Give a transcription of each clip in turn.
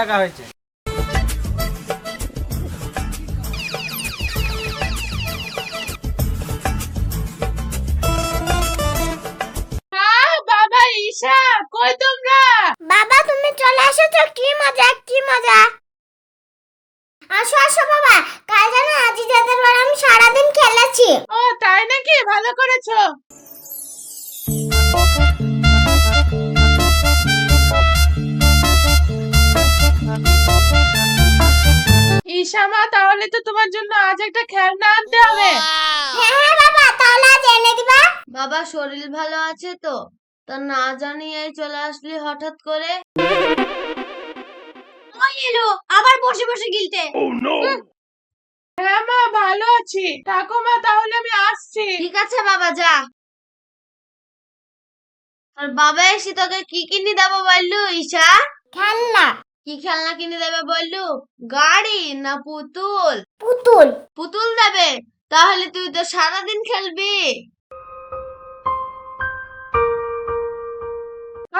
ডাকা হয়েছে। বাবা ঈশা, কই তোমরা? বাবা তুমি চলে এসেছো, কি মজা কি মজা। আসো আসো বাবা, কাল জানো আজিজাদের বাড়ি আমি সারাদিন খেলেছি। ও তাই নাকি, ভালো করেছো। ঈশা মা, তাহলে তো তোমার জন্য আজ একটা খেলনা আনতে হবে। হ্যাঁ হ্যাঁ বাবা, তাহলে আজ এনে দিবা। বাবা শরীর ভালো আছে তো? তা না জানিয়ে চলে আসলি হঠাৎ করে। ওই এলো আবার বসে বসে গিলতে। হ্যাঁ মা, ভালো আছি। থাকো মা, তাহলে আমি আসছি। ঠিক আছে বাবা, যা। আর বাবা এসে তোকে কি কিনে দেবো বললু ঈশা? খেলনা। কি খেলনা কিনে দেবে বললু? গাড়ি না পুতুল? পুতুল। পুতুল দেবে? তাহলে তুই তো সারাদিন খেলবি।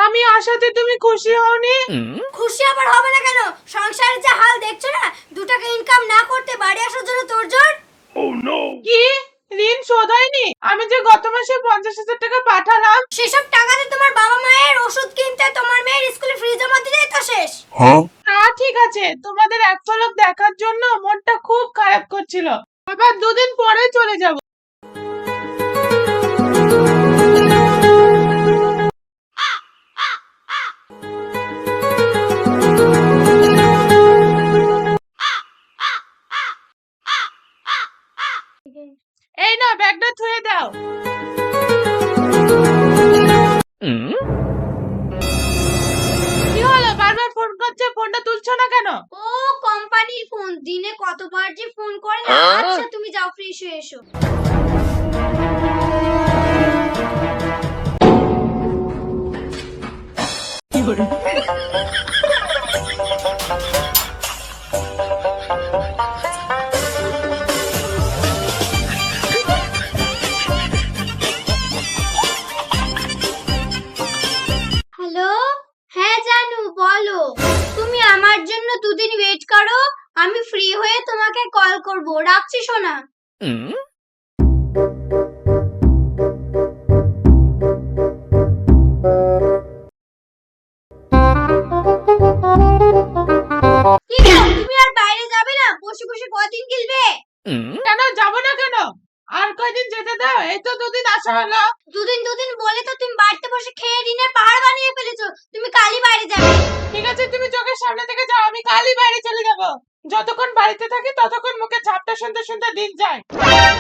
আমি আসাতে তুমি খুশি হওনি? খুশি আবার হবে না কেন? সংসারের যে হাল দেখছো না, 2 টাকা ইনকাম না করতে বাড়ি আসার জন্য তোরজোর। কি ঋণ শোধ হয়নি? আমি যে গত মাসে 50,000 টাকা পাঠালাম। সেসব টাকাতে তোমার বাবা মায়ের ওষুধ কিনতে, তোমার মেয়ের স্কুলে ফি জমা দিতেই তো শেষ। ঠিক আছে, তোমাদের এক পলক দেখার জন্য মনটা খুব খারাপ করছিল। আবার 2 দিন পরে চলে যাব। এই না, ব্যাগটা ধুয়ে দাও। কি হলো, বারবার ফোন করছে, ফোনটা তুলছো না কেন? ও কোম্পানির ফোন, দিনে কতবার যে ফোন করে না। আচ্ছা তুমি যাও, ফ্রেশ হয়ে এসো। হ্যালো, হ্যাঁ জানু বলো। তুমি আমার জন্য 2 দিন ওয়েট করো, আমি ফ্রি হয়ে তোমাকে কল করব। রাখছি সোনা। কি গো, তুমি আর বাইরে যাবে না? বসে বসে কদিন গিলবে? কেন যাব না কেন? আর কয়দিন যেতে দাও, এই তো 2 দিন আসা হলো। 2 দিন বলে তো তুমি বাড়িতে বসে খেয়ে দিনে পাহাড় বানিয়ে ফেলেছো। তুমি কালই বাইরে যাবে। ঠিক আছে, তুমি চোখের সামনে থেকে যাও, আমি কালই বাইরে চলে যাব। যতক্ষণ বাড়িতে থাকি ততক্ষণ মুখে ঝাপটা শুনতে শুনতে দিন যায়। হ্যাঁ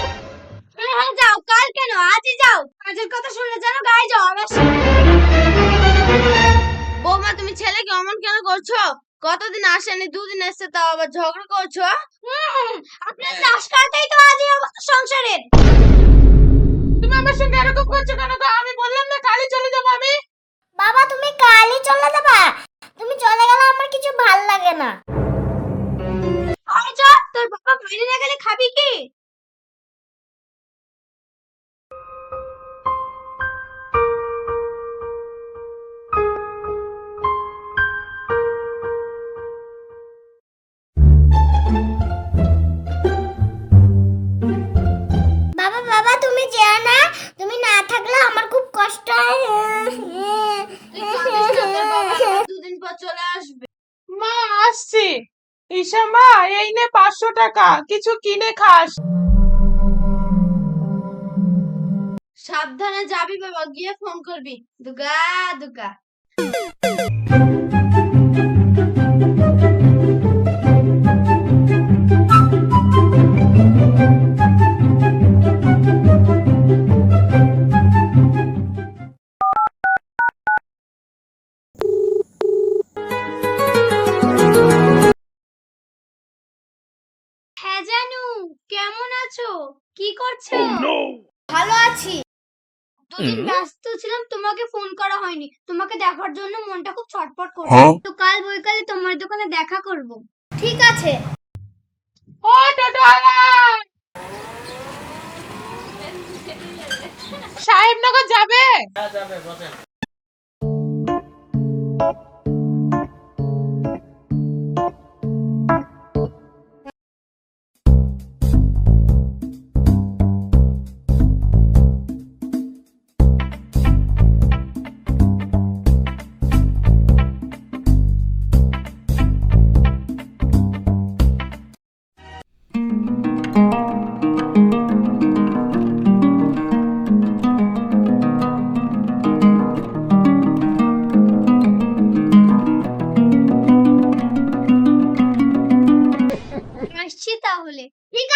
হ্যাঁ যাও, কাল কেন, আজই যাও। কাজের কথা শুনলে যেন গায়ে জ্বর আসে। বৌমা, তুমি ছেলেকে অমন কেন করছো? কতদিন আসেনি, 2 দিন এসছে, তাও আবার ঝগড়া করছো? আপনার চাষ কাটাই তো আজই অবস্থা সংসারের। তুমি আমার সঙ্গে এরকম করছো কেন গো? আমি বললাম না কালই চলে যাব আমি। বাবা তুমি কালই চলে যাবা? তুমি চলে গেলে আমার কিছু ভাল লাগে না। আরে যা, তোর বাবা বাইরে না গেলে খাবি কি? বাবা বাবা তুমি যেও না, তুমি না থাকলে আমার খুব কষ্ট হয়। তুই কাঁদিস না, তোর বাবা আবার 2 দিন পর চলে আসবে। মা আসছি। ঈশা মা, এই নে 500 টাকা, কিছু কিনে খাস। সাবধানে যাবি বাবা, গিয়ে ফোন করবি। দুগা দুগা। হ্যাঁ জানু, কেমন আছো? কি করছো? ভালো আছি। 2 দিন ব্যস্ত ছিলাম, তোমাকে ফোন করা হয়নি। তোমাকে দেখার জন্য মনটা খুব ছটফট করছে। তো কাল বৈকালে তোমার দোকানে দেখা করব। ঠিক আছে। ও টোটোওয়ালা, সাহেবনগর যাবে? হ্যাঁ যাবে, বসেন।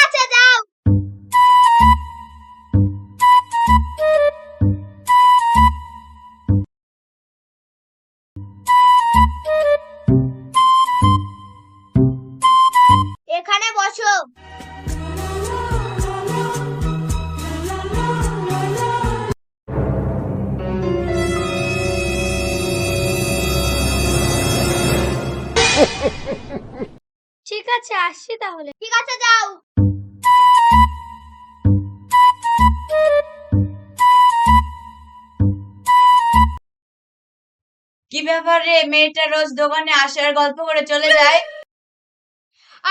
আছে যাও। এখানে বসো। ঠিক আছে আসছি তাহলে। ঠিক আছে যাও। কি ব্যাপার রে, মেয়েটা রোজ দোকানে আসে আর গল্প করে চলে যায়?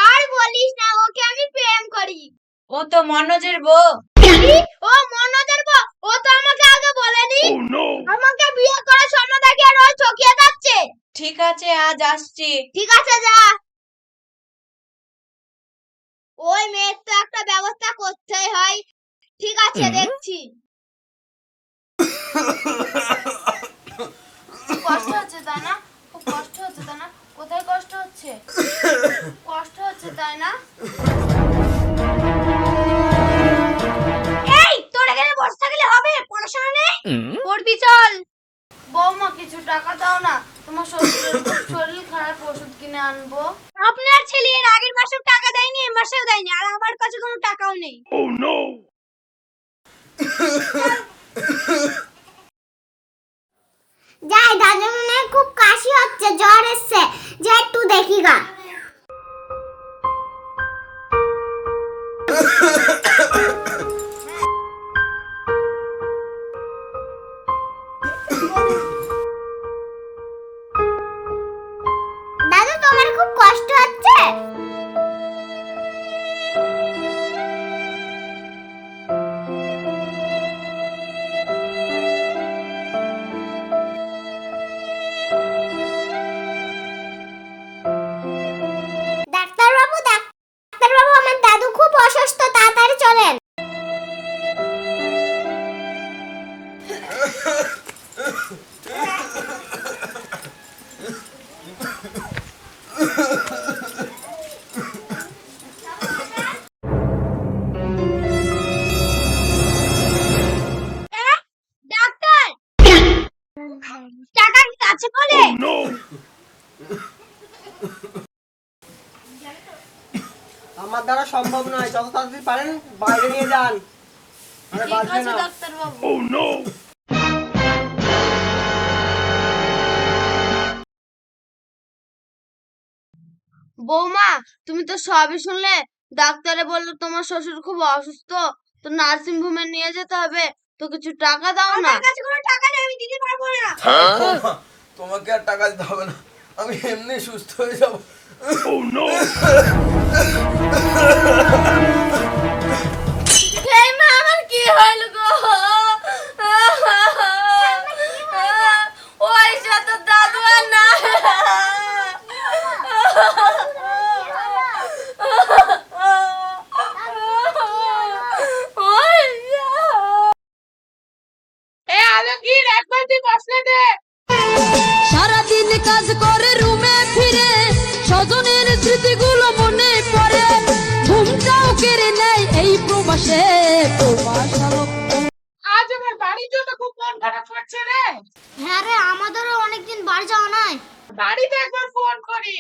আর বলিস না, ওকে আমি প্রেম করি। ও তো মনোজের বউ। ও মনোজের বউ? ও তো আমাকে আগে বলেনি। আমাকে বিয়ে করার সময় দেখে আর ও ঠকিয়ে যাচ্ছে। ঠিক আছে আজ আসছি। ঠিক আছে যা। ওই মেয়ের তো একটা ব্যবস্থা করতেই হয়। ঠিক আছে দেখছি। কষ্ট হচ্ছে তাই না? খুব কষ্ট হচ্ছে তাই না? কোথায় কষ্ট হচ্ছে? কষ্ট হচ্ছে তাই না? এই তোর এখানে বসে থাকলে হবে? পড়াশোনা নেই? পড়বি চল। বৌমা কিছু টাকা দাও না, তোমার শ্বশুরের খুব শরীর খারাপ, ওষুধ কিনে আনবো। আপনার ছেলে এর আগের মাসেও টাকা দেয়নি, এ মাসেও দেয়নি, আর আমার কাছে কোনো টাকাও নেই। যাই, দাদু মনে হয় খুব কাশি হচ্ছে, জ্বর এসছে, যে একটু দেখি গা। দাদু তোমার খুব কষ্ট হচ্ছে? ডাক্তারবাবু, ডাক্তারবাবু, আমার দাদু খুব অসুস্থ, তাড়াতাড়ি চলেন। ডাক্তার, টাকা কি কাছে বলে? আমার দ্বারা সম্ভব নয়, যত তাড়াতাড়ি পারেন বাইরে নিয়ে যান। আরে ঠিক বাঁচবে আছে না। ডাক্তার বাবু। বৌমা তুমি তো সবই শুনলে। ডাক্তারে বললো তোমার শ্বশুর খুব অসুস্থ, তো নার্সিং হোমে নিয়ে যেতে হবে, তো কিছু টাকা দাও না। আমার কাছে কোনো টাকা নেই, আমি দিতে পারবো না। বৌমা, তোমাকে আর টাকা দিতে হবে না, আমি এমনি সুস্থ হয়ে যাব। এই মা, আমার কি হইল গো? ওই সাথে দাদু আর না। এ আলমগীর, একবার তুই মশলা দে। সারাদিন কাজ করে রুমে ফিরে স্বজনের স্মৃতিগুলো মনে পড়ে, ঘুমটাও কেড়ে নেয় এই প্রবাসে। আজ আমার বাড়ির জন্য খুব মন খারাপ করছে রে। হ্যাঁ রে, আমাদেরও অনেকদিন বাড়ি যাওয়া নাই। বাড়িতে একবার ফোন করি।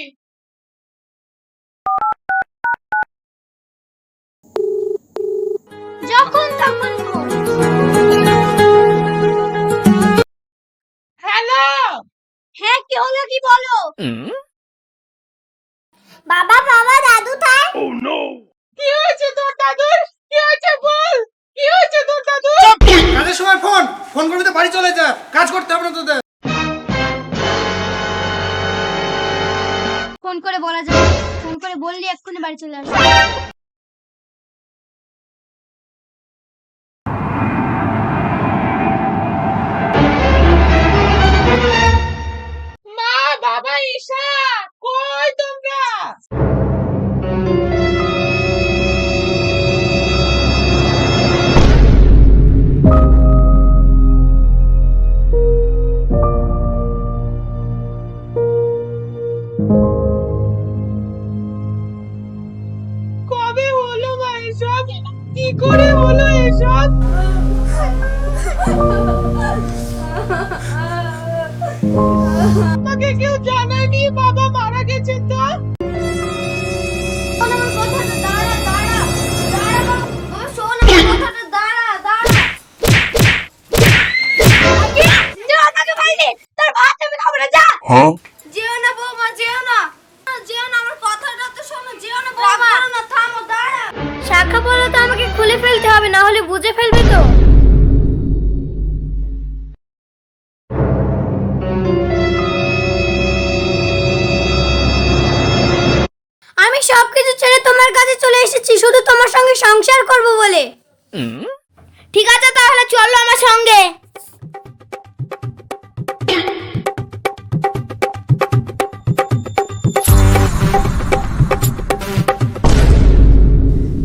যখন তখন ফোন। হ্যালো। হ্যাঁ কি হলো, কি বলো? বাবা, বাবা, দাদু তাই? কি হয়েছে তোর দাদুর? কি হয়েছে বল? কি হয়েছে তোর দাদুর? কাজের সময় ফোন ফোন করবি তো বাড়ি চলে যা, কাজ করতে হবে না তোদের। ফোন করে বলা যাবে, ফোন করে বললি এক্ষুনি বাড়ি চলে আসবে। মা, বাবা, ঈশা, কই তোমরা? কবে কি করে হলো এসব? আমাকে কেউ জানায়নি বাবা মারা গেছে তো? শোন আমার কথাটা, দাঁড়া দাঁড়া দাঁড়া বাবা, শোন আমার কথাটা, দাঁড়া দাঁড়া। যে আমাকে বললি তোর ভাত আমি খাবো না, যা। যেও না বৌমা, যেও না, যেও না, আমার কথাটা তো শোনো, যেও না বৌমা, না থামো, দাঁড়া। শাখা বলো তো আমাকে খুলে ফেলতে হবে, না হলে বুঝে ফেলবে তো। আমি সবকিছু ছেড়ে তোমার কাছে চলে এসেছি শুধু তোমার সঙ্গে সংসার করব বলে। ঠিক আছে তাহলে চলো আমার সঙ্গে।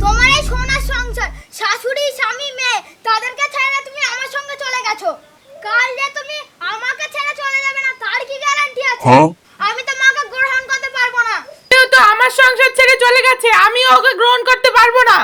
তোমার এই সোনার সংসার, শাশুড়ি স্বামী মেয়ে তাদেরকে ছেড়ে তুমি আমার সঙ্গে চলে গেছো। কাল যে তুমি আমাকে ছেড়ে চলে যাবে না তার কি গ্যারান্টি আছে? আমি তোমাকে গ্রহণ করতে পারবো না। কেউ তো আমার সংসার ছেড়ে চলে গেছে, আমি ওকে গ্রহণ করতে পারবো না।